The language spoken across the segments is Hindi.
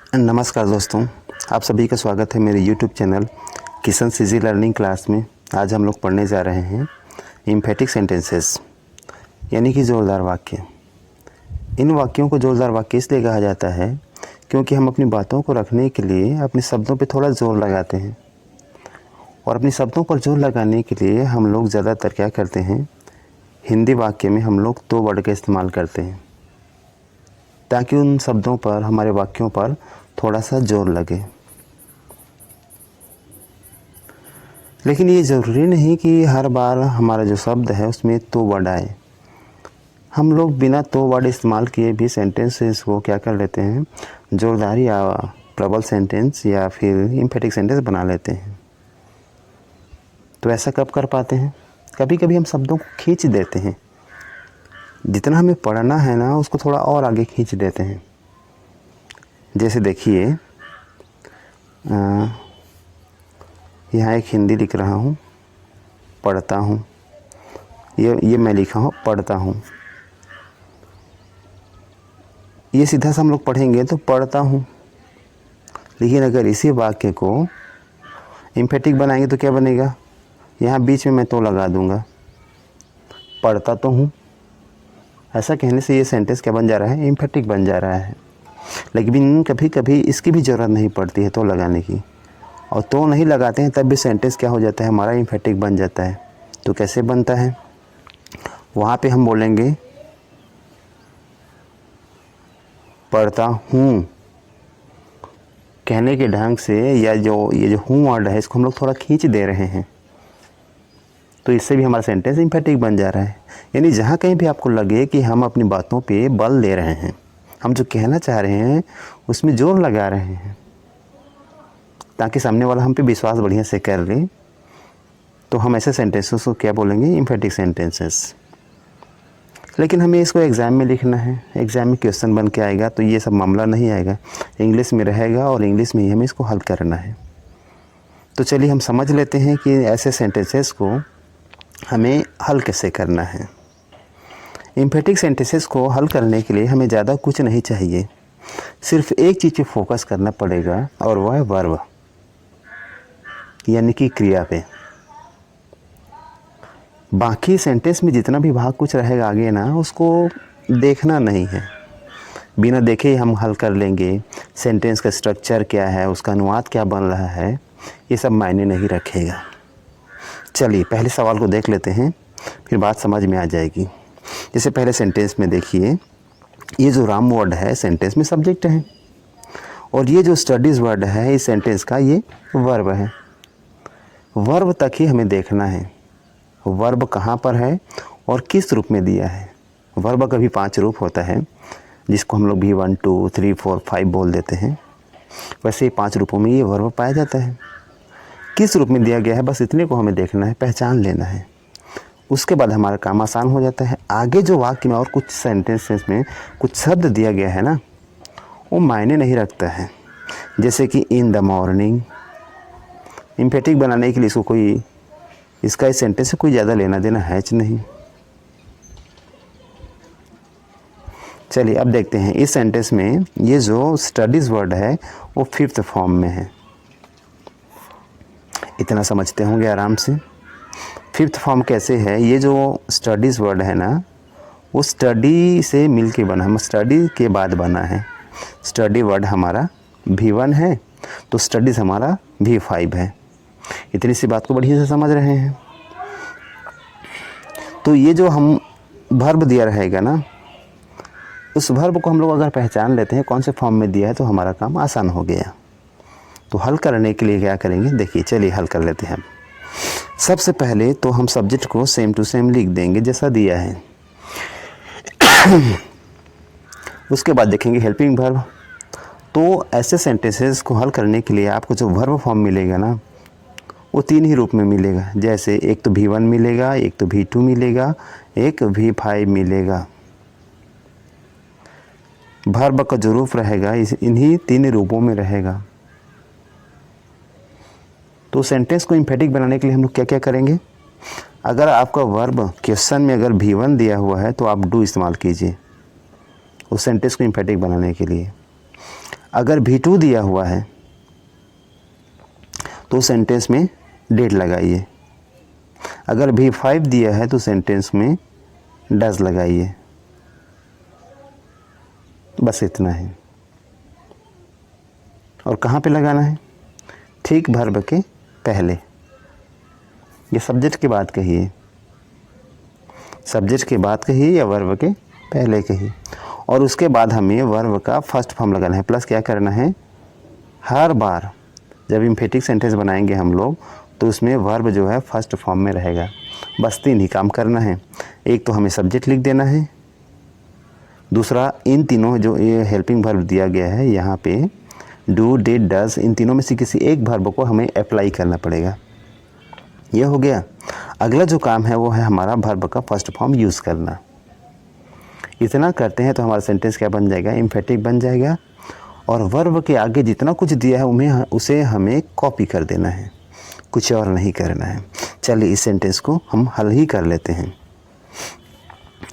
नमस्कार दोस्तों, आप सभी का स्वागत है मेरे YouTube channel Kishan CG learning class में। आज हम लोग पढ़ने जा रहे हैं एम्फेटिक सेंटेंसेस यानी कि जोरदार वाक्य। इन वाक्यों को जोरदार वाक्य इसलिए कहा जाता है क्योंकि हम अपनी बातों को रखने के लिए अपने शब्दों पे थोड़ा जोर लगाते हैं, और अपने शब्दों पर जोर लगाने के लिए हम लोग ज़्यादातर क्या करते हैं, हिंदी वाक्य में हम लोग तो वर्ड का इस्तेमाल करते हैं ताकि उन शब्दों पर, हमारे वाक्यों पर थोड़ा सा जोर लगे। लेकिन ये ज़रूरी नहीं कि हर बार हमारा जो शब्द है उसमें तो वर्ड आए। हम लोग बिना तो वर्ड इस्तेमाल किए भी सेंटेंसेस को क्या कर लेते हैं, जोरदार या प्रबल सेंटेंस या फिर एम्फेटिक सेंटेंस बना लेते हैं। तो ऐसा कब कर पाते हैं? कभी कभी हम शब्दों को खींच देते हैं, जितना हमें पढ़ना है ना उसको थोड़ा और आगे खींच देते हैं। जैसे देखिए, यहाँ एक हिंदी लिख रहा हूँ, पढ़ता हूँ। ये मैं लिखा हूँ, पढ़ता हूँ। ये सीधा सा हम लोग पढ़ेंगे तो पढ़ता हूँ। लेकिन अगर इसी वाक्य को एम्फेटिक बनाएंगे तो क्या बनेगा? यहाँ बीच में मैं तो लगा दूँगा, पढ़ता तो हूँ। ऐसा कहने से ये सेंटेंस क्या बन जा रहा है? एम्फेटिक बन जा रहा है। लेकिन कभी कभी इसकी भी ज़रूरत नहीं पड़ती है तो लगाने की, और तो नहीं लगाते हैं तब भी सेंटेंस क्या हो जाता है, हमारा एम्फेटिक बन जाता है। तो कैसे बनता है? वहाँ पे हम बोलेंगे पढ़ता हूँ। कहने के ढंग से या ये जो हूँ वर्ड है इसको हम लोग थोड़ा खींच दे रहे हैं, तो इससे भी हमारा सेंटेंस एम्फेटिक बन जा रहा है। यानी जहाँ कहीं भी आपको लगे कि हम अपनी बातों पे बल दे रहे हैं, हम जो कहना चाह रहे हैं उसमें जोर लगा रहे हैं ताकि सामने वाला हम पे विश्वास बढ़िया से कर ले, तो हम ऐसे सेंटेंसेस को क्या बोलेंगे? Emphatic sentences. लेकिन हमें इसको एग्ज़ाम में लिखना है, एग्ज़ाम में क्वेश्चन बन के आएगा तो ये सब मामला नहीं आएगा, इंग्लिश में रहेगा और इंग्लिश में ही हमें इसको हल करना है। तो चलिए हम समझ लेते हैं कि ऐसे सेंटेंसेस को हमें हल कैसे करना है। एम्फेटिक सेंटेंसेस को हल करने के लिए हमें ज़्यादा कुछ नहीं चाहिए, सिर्फ एक चीज़ पे फोकस करना पड़ेगा और वह है वर्ब यानी कि क्रिया पे। बाकी सेंटेंस में जितना भी भाग कुछ रहेगा आगे ना, उसको देखना नहीं है, बिना देखे ही हम हल कर लेंगे। सेंटेंस का स्ट्रक्चर क्या है, उसका अनुवाद क्या बन रहा है, ये सब मायने नहीं रखेगा। चलिए पहले सवाल को देख लेते हैं, फिर बात समझ में आ जाएगी। जैसे पहले सेंटेंस में देखिए, ये जो राम वर्ड है सेंटेंस में सब्जेक्ट है, और ये जो स्टडीज़ वर्ड है इस सेंटेंस का ये वर्ब है। वर्ब तक ही हमें देखना है, वर्ब कहाँ पर है और किस रूप में दिया है। वर्ब का भी 5 रूप होता है, जिसको हम लोग भी 1 2 3 4 5 बोल देते हैं। वैसे 5 रूपों में ये वर्ब पाया जाता है। किस रूप में दिया गया है, बस इतने को हमें देखना है, पहचान लेना है। उसके बाद हमारा काम आसान हो जाता है। आगे जो वाक्य में और कुछ सेंटेंसेस में कुछ शब्द दिया गया है ना, वो मायने नहीं रखता है। जैसे कि इन द मॉर्निंग, एम्फेटिक बनाने के लिए इसका इस सेंटेंस से कोई ज़्यादा लेना देना है नहीं। चलिए अब देखते हैं इस सेंटेंस में ये जो स्टडीज़ वर्ड है वो 5th फॉर्म में है। इतना समझते होंगे आराम से। 5th फॉर्म कैसे है? ये जो स्टडीज़ वर्ड है ना, वो स्टडी से मिल के बना है, स्टडी के बाद बना है। स्टडी वर्ड हमारा V1 है तो स्टडीज़ हमारा V5 है। इतनी सी बात को बढ़िया से समझ रहे हैं। तो ये जो हम वर्ब दिया रहेगा ना, उस वर्ब को हम लोग अगर पहचान लेते हैं कौन से फॉर्म में दिया है तो हमारा काम आसान हो गया। तो हल करने के लिए क्या करेंगे, देखिए चलिए हल कर लेते हैं। सबसे पहले तो हम सब्जेक्ट को सेम टू सेम लिख देंगे जैसा दिया है। उसके बाद देखेंगे हेल्पिंग वर्ब। तो ऐसे सेंटेंसेस को हल करने के लिए आपको जो वर्ब फॉर्म मिलेगा ना, वो 3 ही रूप में मिलेगा। जैसे एक तो V1 मिलेगा, एक तो V2 मिलेगा, एक V5 मिलेगा। वर्ब का जो रूप रहेगा इन्हीं 3 रूपों में रहेगा। तो सेंटेंस को एम्फेटिक बनाने के लिए हम लोग क्या क्या करेंगे? अगर आपका वर्ब क्वेश्चन में अगर V1 दिया हुआ है तो आप डू इस्तेमाल कीजिए उस सेंटेंस को एम्फेटिक बनाने के लिए। अगर V2 दिया हुआ है तो सेंटेंस में डिड लगाइए, अगर V5 दिया है तो सेंटेंस में डज लगाइए। बस इतना है। और कहाँ पे लगाना है? ठीक वर्ब के पहले। ये सब्जेक्ट की बात कहिए, सब्जेक्ट की बात कहिए या वर्ब के पहले कहिए। और उसके बाद हमें वर्ब का फर्स्ट फॉर्म लगाना है, प्लस क्या करना है, हर बार जब इम्फेटिक सेंटेंस बनाएंगे हम लोग तो उसमें वर्ब जो है फर्स्ट फॉर्म में रहेगा। बस 3 ही काम करना है। एक तो हमें सब्जेक्ट लिख देना है, दूसरा इन तीनों जो ये हेल्पिंग वर्ब दिया गया है यहाँ पे डू, डिड, डज, इन तीनों में से किसी एक वर्ब को हमें अप्लाई करना पड़ेगा। ये हो गया। अगला जो काम है वो है हमारा वर्ब का फर्स्ट फॉर्म यूज़ करना। इतना करते हैं तो हमारा सेंटेंस क्या बन जाएगा, एम्फेटिक बन जाएगा। और वर्ब के आगे जितना कुछ दिया है उसे हमें कॉपी कर देना है, कुछ और नहीं करना है। चलिए इस सेंटेंस को हम हल ही कर लेते हैं।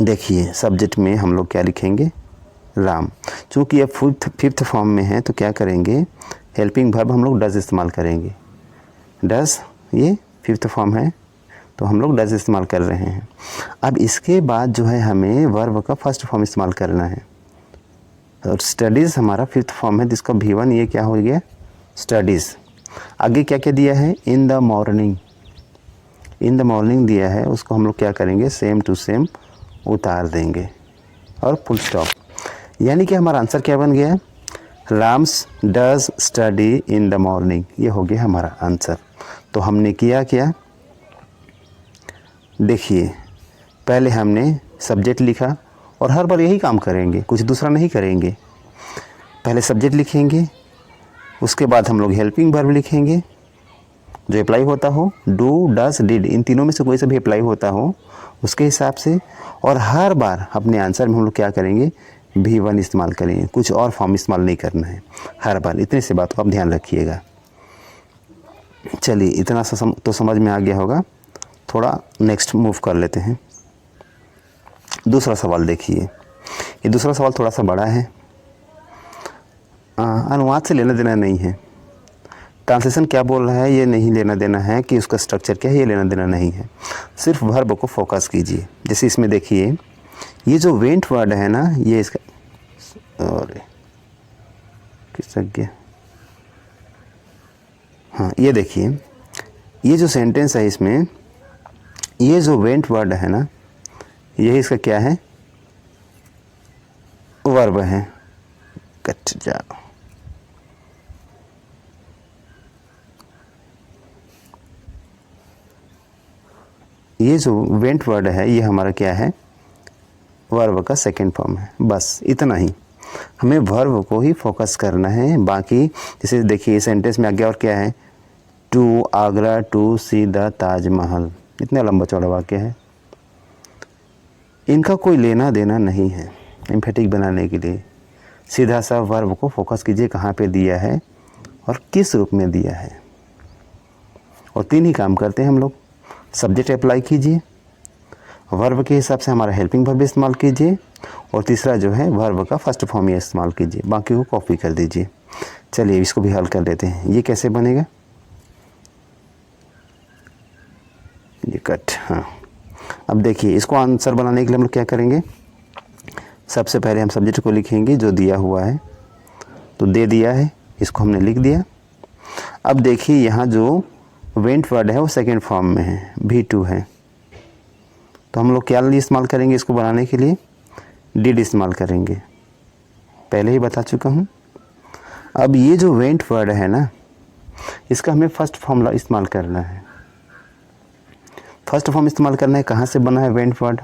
देखिए सब्जेक्ट में हम लोग क्या लिखेंगे, राम। चूँकि ये फिफ्थ फॉर्म में है तो क्या करेंगे, हेल्पिंग वर्ब हम लोग डज इस्तेमाल करेंगे। डज ये फिफ्थ फॉर्म है तो हम लोग डज इस्तेमाल कर रहे हैं। अब इसके बाद जो है हमें वर्ब का फर्स्ट फॉर्म इस्तेमाल करना है। और स्टडीज़ हमारा फिफ्थ फॉर्म है जिसका V1 ये क्या हो गया, स्टडीज़। आगे क्या क्या दिया है, in the morning. In the morning दिया है, उसको हम लोग क्या करेंगे, सेम टू सेम उतार देंगे और फुल स्टॉप। यानी कि हमारा आंसर क्या बन गया, Ram's does study in the morning. ये हो गया हमारा आंसर। तो हमने किया क्या, देखिए पहले हमने सब्जेक्ट लिखा और हर बार यही काम करेंगे, कुछ दूसरा नहीं करेंगे। पहले सब्जेक्ट लिखेंगे, उसके बाद हम लोग हेल्पिंग वर्ब लिखेंगे जो अप्लाई होता हो, डू, डज, डिड, इन तीनों में से कोई सा भी अप्लाई होता हो उसके हिसाब से। और हर बार अपने आंसर में हम लोग क्या करेंगे, V1 इस्तेमाल करेंगे, कुछ और फॉर्म इस्तेमाल नहीं करना है हर बार। इतने से बात को आप ध्यान रखिएगा। चलिए इतना सा तो समझ में आ गया होगा। थोड़ा नेक्स्ट मूव कर लेते हैं। दूसरा सवाल देखिए, ये दूसरा सवाल थोड़ा सा बड़ा है, अनुवाद से लेना देना नहीं है। ट्रांसलेशन क्या बोल रहा है ये नहीं लेना देना है, कि उसका स्ट्रक्चर क्या है ये लेना देना नहीं है। सिर्फ वर्ब को फोकस कीजिए। जैसे इसमें देखिए ये जो वेंट वर्ड है ना, ये इसका और किस गया, हाँ ये देखिए ये जो सेंटेंस है इसमें ये जो वेंट वर्ड है ना, यही इसका क्या है, वर्ब है। कट जाओ, ये जो वेंट वर्ड है ये हमारा क्या है, वर्ब का सेकंड फॉर्म है। बस इतना ही, हमें वर्ब को ही फोकस करना है। बाकी जैसे देखिए सेंटेंस में आगे और क्या है, to Agra to see the Taj Mahal. इतना लंबा चौड़ा वाक्य है, इनका कोई लेना देना नहीं है। एम्फेटिक बनाने के लिए सीधा सा वर्ब को फोकस कीजिए, कहाँ पे दिया है और किस रूप में दिया है। और 3 ही काम करते हैं हम लोग, सब्जेक्ट अप्लाई कीजिए, वर्ब के हिसाब से हमारा हेल्पिंग वर्ब इस्तेमाल कीजिए, और तीसरा जो है वर्ब का फर्स्ट फॉर्म ही इस्तेमाल कीजिए, बाकी को कॉपी कर दीजिए। चलिए इसको भी हल कर लेते हैं। ये कैसे बनेगा, ये कट, हाँ। अब देखिए इसको आंसर बनाने के लिए हम लोग क्या करेंगे, सबसे पहले हम सब्जेक्ट को लिखेंगे जो दिया हुआ है, तो दे दिया है, इसको हमने लिख दिया। अब देखिए यहाँ जो वेंट वर्ड है वो सेकंड फॉर्म में है, V2 है, तो हम लोग क्या इस्तेमाल करेंगे इसको बनाने के लिए, डिड इस्तेमाल करेंगे, पहले ही बता चुका हूँ। अब ये जो वेंट वर्ड है ना, इसका हमें फर्स्ट फॉर्म इस्तेमाल करना है। फर्स्ट फॉर्म इस्तेमाल करना है, कहाँ से बना है वेंट वर्ड,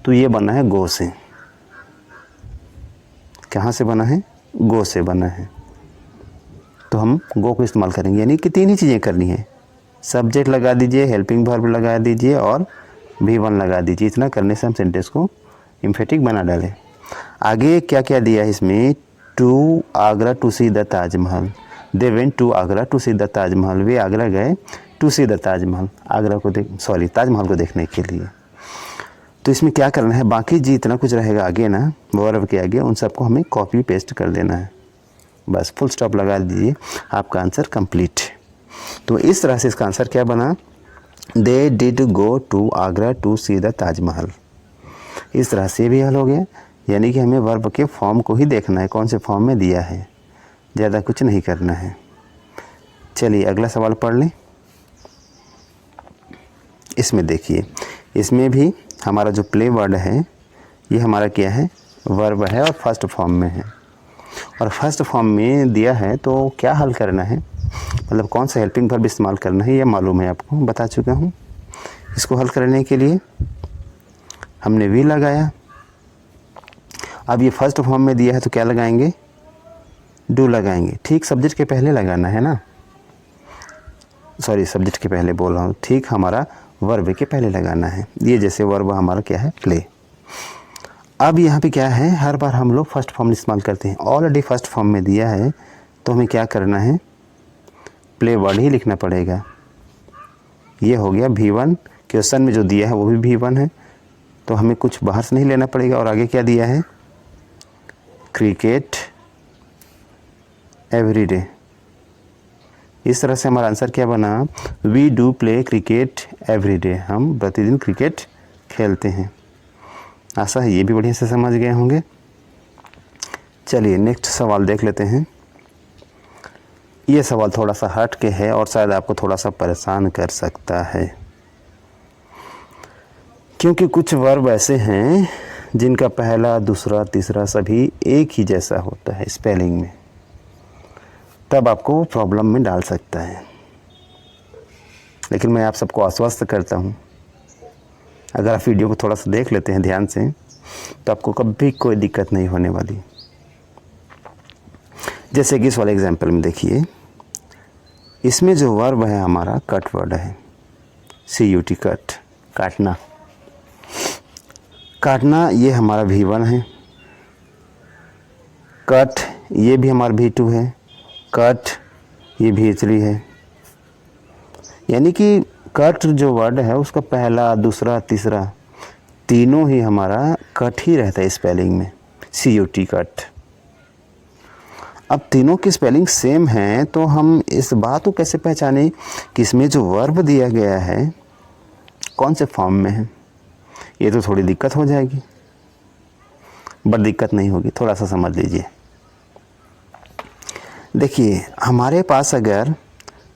तो ये बना है गो से। कहाँ से बना है, गो से बना है, तो हम गो को इस्तेमाल करेंगे। यानी कि 3 ही चीज़ें करनी है, सब्जेक्ट लगा दीजिए, हेल्पिंग वर्ब लगा दीजिए और V1 लगा दीजिए। इतना करने से हम सेंटेंस को एम्फेटिक बना डालें। आगे क्या क्या दिया है इसमें, to Agra to see the Taj Mahal, they went to Agra to see the Taj Mahal, वे आगरा गए to see the Taj Mahal, Agra को ताजमहल को देखने के लिए। तो इसमें क्या करना है, बाकी जितना कुछ रहेगा आगे ना वर्ब के आगे, उन सबको हमें कॉपी पेस्ट कर देना है। बस फुल स्टॉप लगा दीजिए, आपका आंसर कंप्लीट। तो इस तरह से इसका आंसर क्या बना, they did go to Agra to see the Taj Mahal. इस तरह से भी हल हो गया, यानी कि हमें वर्ब के फॉर्म को ही देखना है, कौन से फॉर्म में दिया है, ज़्यादा कुछ नहीं करना है। चलिए अगला सवाल पढ़ लें। इसमें देखिए, इसमें भी हमारा जो प्ले वर्ड है ये हमारा क्या है, वर्ब है और फर्स्ट फॉर्म में है। और फर्स्ट फॉर्म में दिया है तो क्या हल करना है, मतलब कौन सा हेल्पिंग वर्ब इस्तेमाल करना है, ये मालूम है आपको, बता चुका हूँ। इसको हल करने के लिए हमने वी लगाया। अब ये फर्स्ट फॉर्म में दिया है तो क्या लगाएंगे, डू लगाएंगे। ठीक सब्जेक्ट के पहले लगाना है ना, सॉरी सब्जेक्ट के पहले बोल रहा हूँ, ठीक हमारा वर्ब के पहले लगाना है। ये जैसे वर्ब हमारा क्या है, प्ले। अब यहाँ पे क्या है, हर बार हम लोग फर्स्ट फॉर्म इस्तेमाल करते हैं। ऑलरेडी फर्स्ट फॉर्म में दिया है तो हमें क्या करना है, प्ले वर्ड ही लिखना पड़ेगा। ये हो गया V1, क्वेश्चन में जो दिया है वो भी V1 है, तो हमें कुछ बाहर से नहीं लेना पड़ेगा। और आगे क्या दिया है, क्रिकेट एवरीडे। इस तरह से हमारा आंसर क्या बना, we do play cricket everyday. हम प्रतिदिन क्रिकेट खेलते हैं। आशा है ये भी बढ़िया से समझ गए होंगे। चलिए नेक्स्ट सवाल देख लेते हैं। ये सवाल थोड़ा सा हट के है और शायद आपको थोड़ा सा परेशान कर सकता है, क्योंकि कुछ वर्ब ऐसे हैं जिनका पहला, दूसरा, तीसरा सभी एक ही जैसा होता है स्पेलिंग में, तब आपको प्रॉब्लम में डाल सकता है। लेकिन मैं आप सबको आश्वस्त करता हूँ, अगर आप वीडियो को थोड़ा सा देख लेते हैं ध्यान से तो आपको कभी कोई दिक्कत नहीं होने वाली। जैसे कि इस वाले एग्जाम्पल में देखिए, इसमें जो वर्ब है हमारा कट वर्ड है, CUT कट, काटना। काटना ये हमारा V1 है, कट ये भी हमारा V2 है, कट ये V3 है। यानी कि कट जो वर्ड है उसका पहला, दूसरा, तीसरा तीनों ही हमारा कट ही रहता है स्पेलिंग में, CUT कट। अब तीनों की स्पेलिंग सेम है तो हम इस बात को कैसे पहचाने कि इसमें जो वर्ब दिया गया है कौन से फॉर्म में है। ये तो थोड़ी दिक्कत हो जाएगी, बट दिक्कत नहीं होगी, थोड़ा सा समझ लीजिए। देखिए हमारे पास अगर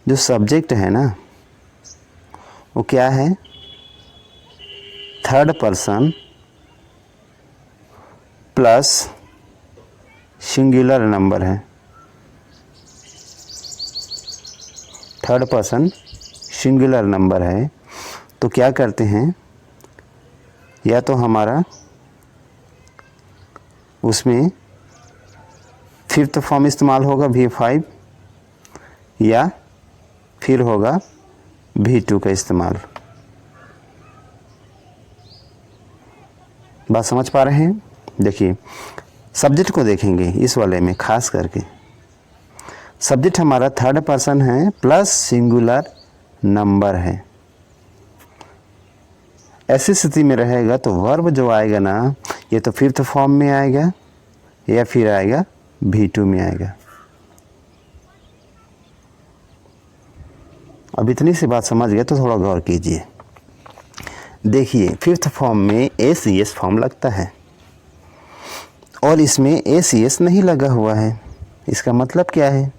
जो सब्जेक्ट है ना वो क्या है, third person plus singular number है, थर्ड पर्सन सिंगुलर नंबर है, तो क्या करते हैं, या तो हमारा उसमें फिफ्थ फॉर्म इस्तेमाल होगा V5, या फिर होगा V2 का इस्तेमाल। बात समझ पा रहे हैं। देखिए सब्जेक्ट को देखेंगे इस वाले में, खास करके सब्जेक्ट हमारा थर्ड पर्सन है प्लस सिंगुलर नंबर है। ऐसी स्थिति में रहेगा तो वर्ब जो आएगा ना, ये तो फिफ्थ फॉर्म में आएगा या फिर आएगा V2 में आएगा। अब इतनी सी बात समझ गए तो थोड़ा गौर कीजिए। देखिए फिफ्थ फॉर्म में ACS फॉर्म लगता है और इसमें ACS नहीं लगा हुआ है। इसका मतलब क्या है,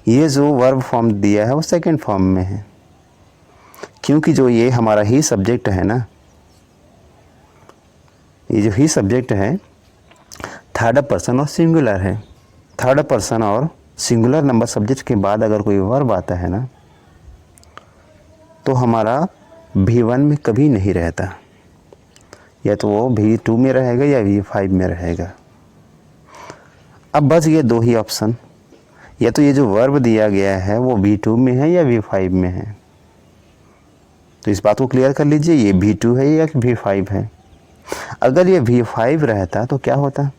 ये जो वर्ब फॉर्म दिया है वो सेकंड फॉर्म में है, क्योंकि जो ये हमारा ही सब्जेक्ट है ना, ये जो ही सब्जेक्ट है थर्ड पर्सन और सिंगुलर है। थर्ड पर्सन और सिंगुलर नंबर सब्जेक्ट के बाद अगर कोई वर्ब आता है ना तो हमारा V1 में कभी नहीं रहता, या तो वो V2 में रहेगा या V5 में रहेगा। अब बच गए दो ही ऑप्शन, या तो ये जो वर्ब दिया गया है वो V2 में है या V5 में है। तो इस बात को क्लियर कर लीजिए, ये V2 है या V5 है। अगर ये V5 रहता तो क्या होता,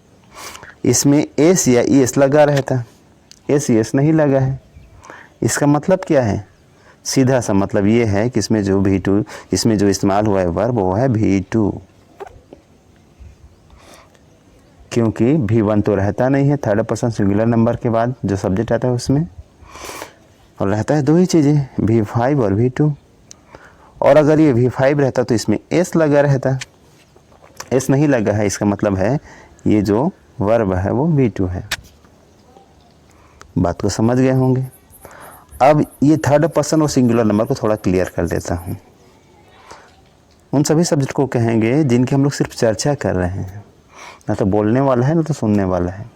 इसमें S या ES लगा रहता, SES नहीं लगा है। इसका मतलब क्या है, सीधा सा मतलब ये है कि इसमें जो V2, इसमें जो इस्तेमाल हुआ है वर्ब वो है V2। क्योंकि V1 तो रहता नहीं है थर्ड पर्सन सिंगुलर नंबर के बाद जो सब्जेक्ट आता है उसमें, और रहता है दो ही चीज़ें, V5 और V2। और अगर ये V5 रहता तो इसमें S लगा रहता, S नहीं लगा है, इसका मतलब है ये जो वर्ब है वो V2 है। बात को समझ गए होंगे। अब ये थर्ड पर्सन और सिंगुलर नंबर को थोड़ा क्लियर कर देता हूँ। उन सभी सब्जेक्ट को कहेंगे जिनकी हम लोग सिर्फ चर्चा कर रहे हैं, ना तो बोलने वाला है ना तो सुनने वाला है।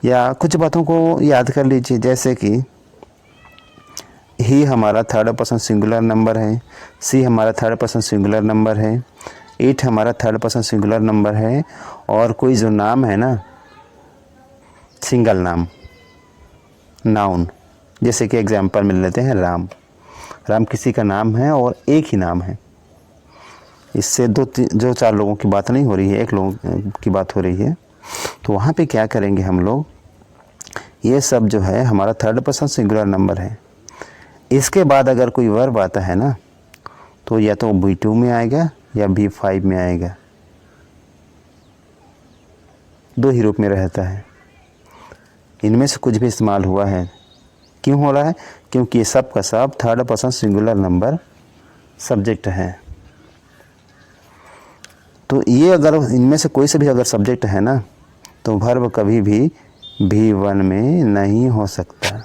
या कुछ बातों को याद कर लीजिए, जैसे कि ही हमारा थर्ड पर्सन सिंगुलर नंबर है, सी हमारा थर्ड पर्सन सिंगुलर नंबर है, इट हमारा थर्ड पर्सन सिंगुलर नंबर है, और कोई जो नाम है ना सिंगल नाम, नाउन, जैसे कि एग्जाम्पल मिल लेते हैं राम। राम किसी का नाम है और एक ही नाम है, इससे जो चार लोगों की बात नहीं हो रही है, एक लोगों की बात हो रही है। तो वहाँ पे क्या करेंगे हम लोग, ये सब जो है हमारा थर्ड पर्सन सिंगुलर नंबर है। इसके बाद अगर कोई वर्ब आता है ना तो या तो V2 में आएगा या V5 में आएगा, दो ही रूप में रहता है। इनमें से कुछ भी इस्तेमाल हुआ है, क्यों हो रहा है, क्योंकि ये सब का सब third person singular number subject है। तो ये अगर इनमें से कोई से भी अगर सब्जेक्ट है ना तो वर्ब कभी भी V1 में नहीं हो सकता।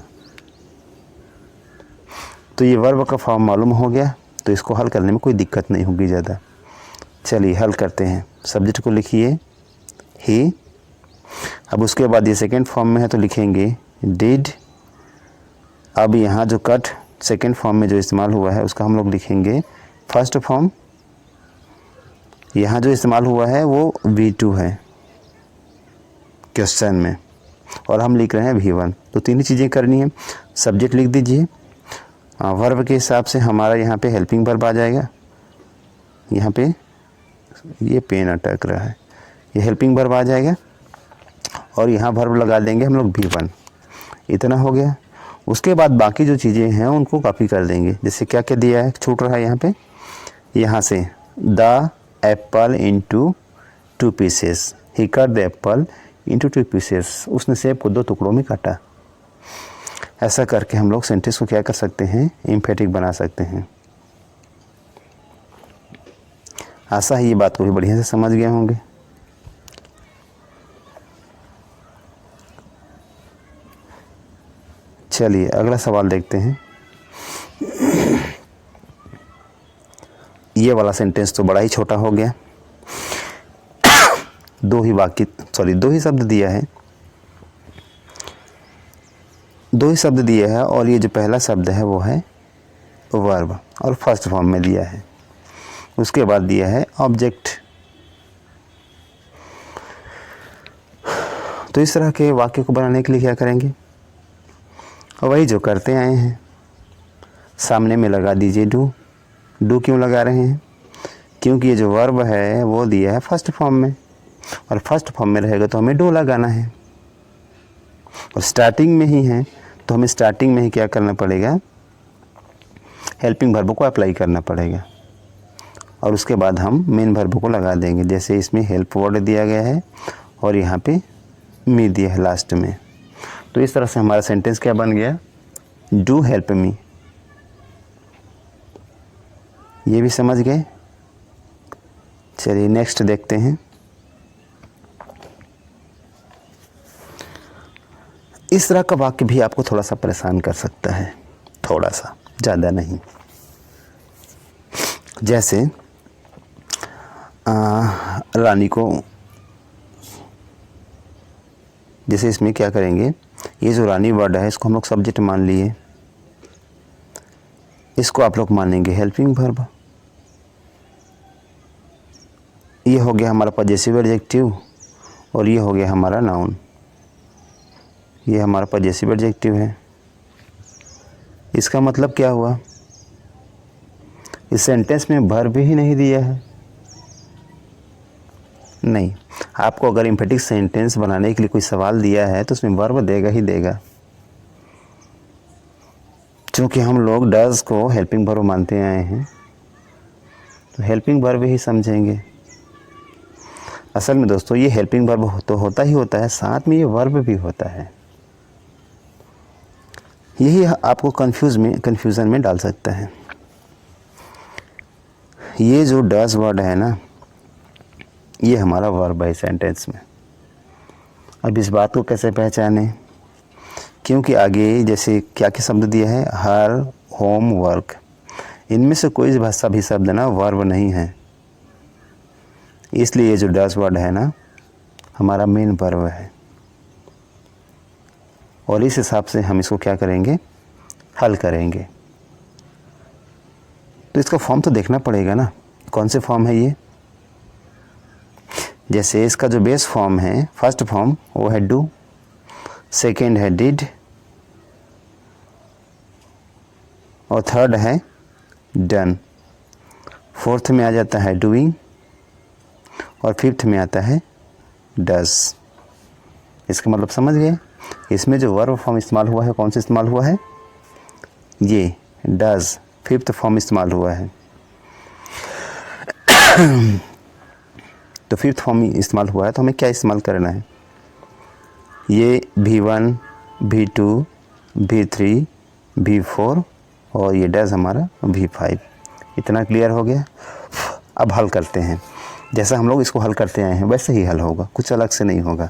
तो ये वर्ब का फॉर्म मालूम हो गया, तो इसको हल करने में कोई दिक्कत नहीं होगी ज़्यादा। चलिए हल करते हैं। सब्जेक्ट को लिखिए ही, अब उसके बाद ये सेकंड फॉर्म में है तो लिखेंगे डिड। अब यहाँ जो कट सेकंड फॉर्म में जो इस्तेमाल हुआ है उसका हम लोग लिखेंगे फर्स्ट फॉर्म। यहाँ जो इस्तेमाल हुआ है वो V2 है क्वेश्चन में, और हम लिख रहे हैं V1। तो तीन ही चीज़ें करनी है। सब्जेक्ट लिख दीजिए, वर्ब के हिसाब से हमारा यहाँ पे हेल्पिंग वर्ब आ जाएगा। यहाँ पे ये पेन अटक रहा है, ये हेल्पिंग वर्ब आ जाएगा, और यहाँ वर्ब लगा देंगे हम लोग V1। इतना हो गया। उसके बाद बाकी जो चीज़ें हैं उनको कॉपी कर देंगे। जैसे क्या क्या दिया है, छूट रहा है यहाँ पे, यहाँ से the Apple into 2 pieces, he cut the Apple into 2 pieces, उसने सेब को 2 टुकड़ों में काटा। ऐसा करके हम लोग सेंटेंस को क्या कर सकते हैं, एम्फेटिक बना सकते हैं। आशा है ये बात को भी बढ़िया से समझ गए होंगे। चलिए अगला सवाल देखते हैं। ये वाला सेंटेंस तो बड़ा ही छोटा हो गया, दो ही शब्द दिया है, दो ही शब्द दिया है, और ये जो पहला शब्द है वो है वर्ब, और फर्स्ट फॉर्म में दिया है। उसके बाद दिया है ऑब्जेक्ट। तो इस तरह के वाक्य को बनाने के लिए क्या करेंगे, वही जो करते आए हैं। सामने में लगा दीजिए डू। डू क्यों लगा रहे हैं, क्योंकि ये जो वर्ब है वो दिया है फर्स्ट फॉर्म में, और फर्स्ट फॉर्म में रहेगा तो हमें डू लगाना है, और स्टार्टिंग में ही है तो हमें स्टार्टिंग में ही क्या करना पड़ेगा, हेल्पिंग वर्ब को अप्लाई करना पड़ेगा, और उसके बाद हम मेन वर्ब को लगा देंगे। जैसे इसमें हेल्प वर्ड दिया गया है और यहाँ पे मी दिया है लास्ट में। तो इस तरह से हमारा सेंटेंस क्या बन गया, डू हेल्प मी। ये भी समझ गए। चलिए नेक्स्ट देखते हैं। इस तरह का वाक्य भी आपको थोड़ा सा परेशान कर सकता है, थोड़ा सा, ज़्यादा नहीं। जैसे रानी को, जैसे इसमें क्या करेंगे, ये जो रानी वर्ड है इसको हम लोग सब्जेक्ट मान लिए, इसको आप लोग मानेंगे हेल्पिंग वर्ब। ये हो गया हमारा पॉजेसिव एडजेक्टिव, और ये हो गया हमारा नाउन। ये हमारा पॉजेसिव एडजेक्टिव है। इसका मतलब क्या हुआ, इस सेंटेंस में वर्ब ही नहीं दिया है। नहीं, आपको अगर एम्फेटिक सेंटेंस बनाने के लिए कोई सवाल दिया है तो उसमें वर्ब देगा ही देगा, क्योंकि हम लोग डज को हेल्पिंग वर्ब मानते आए हैं, तो हेल्पिंग वर्ब ही समझेंगे। असल में दोस्तों ये हेल्पिंग वर्ब तो होता ही होता है, साथ में ये वर्ब भी होता है। यही आपको कन्फ्यूज़न में डाल सकता है। ये जो डज वर्ड है ना, ये हमारा वर्ब है सेंटेंस में। अब इस बात को कैसे पहचानें, क्योंकि आगे जैसे क्या क्या शब्द दिया है, हर, होम, वर्क, इनमें से कोई भाषा भी शब्द ना वर्ब नहीं है, इसलिए ये जो डज वर्ड है ना हमारा मेन वर्ब है। और इस हिसाब से हम इसको क्या करेंगे, हल करेंगे। तो इसका फॉर्म तो देखना पड़ेगा ना, कौन से फॉर्म है ये। जैसे इसका जो बेस फॉर्म है, फर्स्ट फॉर्म वो है डू, सेकेंड है डिड, और थर्ड है डन, फोर्थ में आ जाता है डूइंग, और फिफ्थ में आता है डज। इसका मतलब समझ गए। इसमें जो वर्ब फॉर्म इस्तेमाल हुआ है, कौन सा इस्तेमाल हुआ है, ये डज, फिफ्थ फॉर्म इस्तेमाल हुआ है। तो फिफ्थ फॉर्म इस्तेमाल हुआ है, तो हमें क्या इस्तेमाल करना है, ये V1, V2, V3, V4 और ये डज हमारा V5। इतना क्लियर हो गया। अब हल करते हैं, जैसा हम लोग इसको हल करते आए हैं वैसे ही हल होगा, कुछ अलग से नहीं होगा।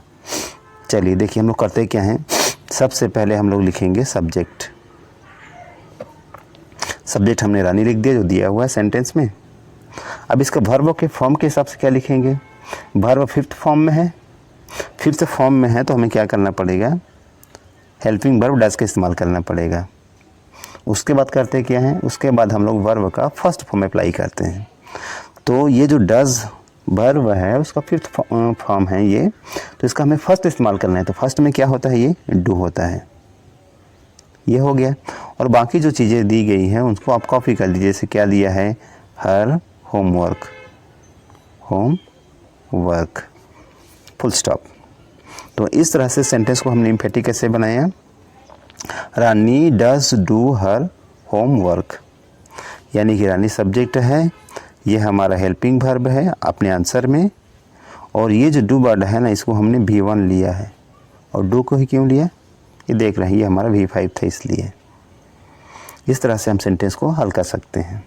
चलिए देखिए हम लोग करते क्या हैं। सबसे पहले हम लोग लिखेंगे सब्जेक्ट। सब्जेक्ट हमने रानी लिख दिया जो दिया हुआ है सेंटेंस में। अब इसका वर्ब के फॉर्म के हिसाब से क्या लिखेंगे, वर्ब फिफ्थ फॉर्म में है, फिफ्थ फॉर्म में है तो हमें क्या करना पड़ेगा, हेल्पिंग वर्ब डज का इस्तेमाल करना पड़ेगा। उसके बाद करते क्या हैं, उसके बाद हम लोग वर्ब का फर्स्ट फॉर्म अप्लाई करते हैं। तो ये जो डज वर्ब है उसका फिफ्थ फॉर्म है ये, तो इसका हमें फर्स्ट इस्तेमाल करना है। तो फर्स्ट में क्या होता है, ये डू होता है। ये हो गया। और बाकी जो चीज़ें दी गई हैं उनको आप कॉपी कर लीजिए। जैसे क्या दिया है, her homework, home work, full stop. तो इस तरह से सेंटेंस को हमने एम्फेटिक कैसे बनाया, रानी डज डू हर होमवर्क, यानी कि रानी सब्जेक्ट है, ये हमारा हेल्पिंग वर्ब है अपने आंसर में। और ये जो डू वर्ड है ना, इसको हमने V1 लिया है। और डू को ही क्यों लिया, ये देख रहे हैं, ये हमारा V5 था इसलिए। इस तरह से हम सेंटेंस को हल कर सकते हैं।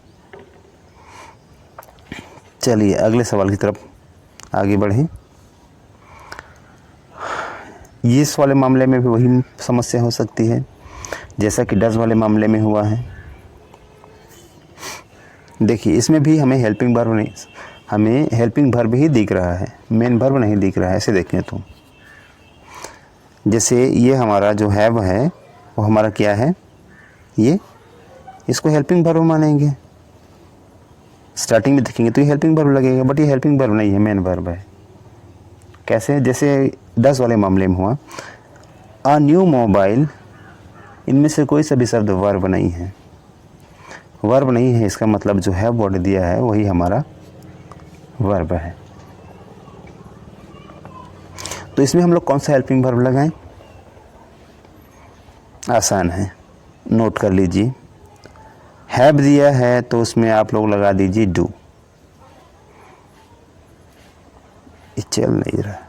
चलिए अगले सवाल की तरफ आगे बढ़ें। इस वाले मामले में भी वही समस्या हो सकती है जैसा कि डज वाले मामले में हुआ है। देखिए इसमें भी हमें हेल्पिंग वर्ब नहीं, हमें हेल्पिंग वर्ब ही दिख रहा है, मेन वर्ब नहीं दिख रहा है। ऐसे देखें तो जैसे ये हमारा जो हैव है वो हमारा क्या है, ये इसको हेल्पिंग वर्ब मानेंगे। स्टार्टिंग में देखेंगे तो ये हेल्पिंग वर्ब लगेगा, बट ये हेल्पिंग वर्ब नहीं है, मेन वर्ब है। कैसे, जैसे डज वाले मामले में हुआ, अ न्यू मोबाइल, इनमें से कोई सा भी शब्द वर्ब नहीं है। वर्ब नहीं है, इसका मतलब जो है वर्ड दिया है वही हमारा वर्ब है। तो इसमें हम लोग कौन सा हेल्पिंग वर्ब लगाएं, आसान है, नोट कर लीजिए। हैव दिया है तो उसमें आप लोग लगा दीजिए डू, ये चल नहीं रहा।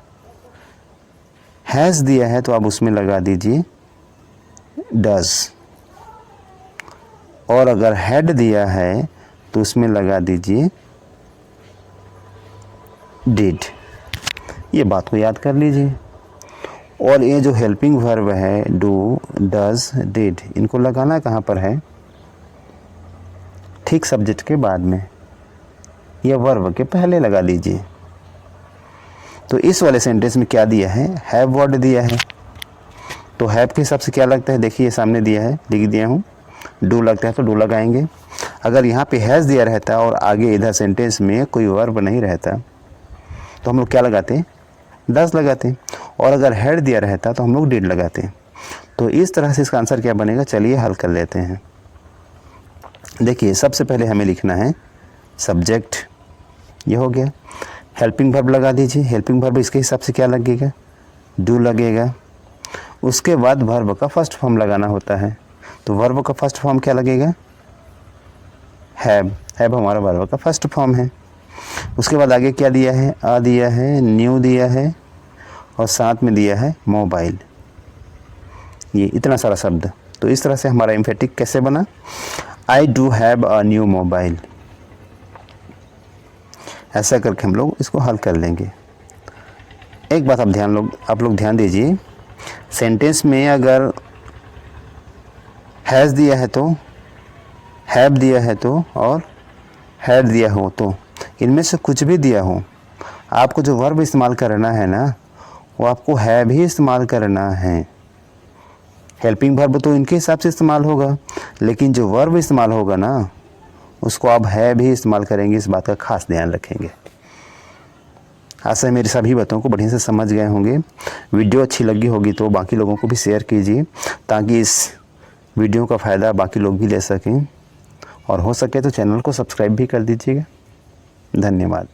हैज़ दिया है तो आप उसमें लगा दीजिए डज, और अगर हैड दिया है तो उसमें लगा दीजिए डिड। ये बात को याद कर लीजिए। और ये जो हेल्पिंग वर्ब है डू, डज, डिड, इनको लगाना कहाँ पर है, ठीक सब्जेक्ट के बाद में या वर्ब के पहले लगा दीजिए। तो इस वाले सेंटेंस में क्या दिया है, हैव वर्ड दिया है, तो हैव के हिसाब से क्या लगता है, देखिए सामने दिया है, लिख दिया हूँ, डू लगता है तो डू लगाएंगे। अगर यहाँ पे हैज़ दिया रहता और आगे इधर सेंटेंस में कोई वर्ब नहीं रहता तो हम लोग क्या लगाते, डज लगाते। और अगर हैड दिया रहता तो हम लोग डिड लगाते। तो इस तरह से इसका आंसर क्या बनेगा, चलिए हल कर लेते हैं। देखिए सबसे पहले हमें लिखना है सब्जेक्ट, ये हो गया। हेल्पिंग वर्ब लगा दीजिए, हेल्पिंग वर्ब इसके हिसाब से क्या लगेगा, डू लगेगा। उसके बाद वर्ब का फर्स्ट फॉर्म लगाना होता है, तो वर्ब का फर्स्ट फॉर्म क्या लगेगा, हैव। हैव हमारा वर्ब का फर्स्ट फॉर्म है। उसके बाद आगे क्या दिया है, आ दिया है, न्यू दिया है और साथ में दिया है मोबाइल। ये इतना सारा शब्द। तो इस तरह से हमारा एम्फेटिक कैसे बना, I do have a new mobile. ऐसा करके हम लोग इसको हल कर लेंगे। एक बात आप लोग ध्यान दीजिए, सेंटेंस में अगर हैज़ दिया है तो, हैव दिया है तो और हैड दिया हो तो, इनमें से कुछ भी दिया हो, आपको जो वर्ब इस्तेमाल करना है ना, वो आपको हैव ही इस्तेमाल करना है। हेल्पिंग वर्ब तो इनके हिसाब से इस्तेमाल होगा, लेकिन जो वर्ब इस्तेमाल होगा ना, उसको आप हैव ही इस्तेमाल करेंगे। इस बात का खास ध्यान रखेंगे। आशा है मेरी सभी बातों को बढ़िया से समझ गए होंगे। वीडियो अच्छी लगी होगी तो बाकी लोगों को भी शेयर कीजिए, ताकि इस वीडियो का फ़ायदा बाकी लोग भी ले सकें, और हो सके तो चैनल को सब्सक्राइब भी कर दीजिएगा। धन्यवाद।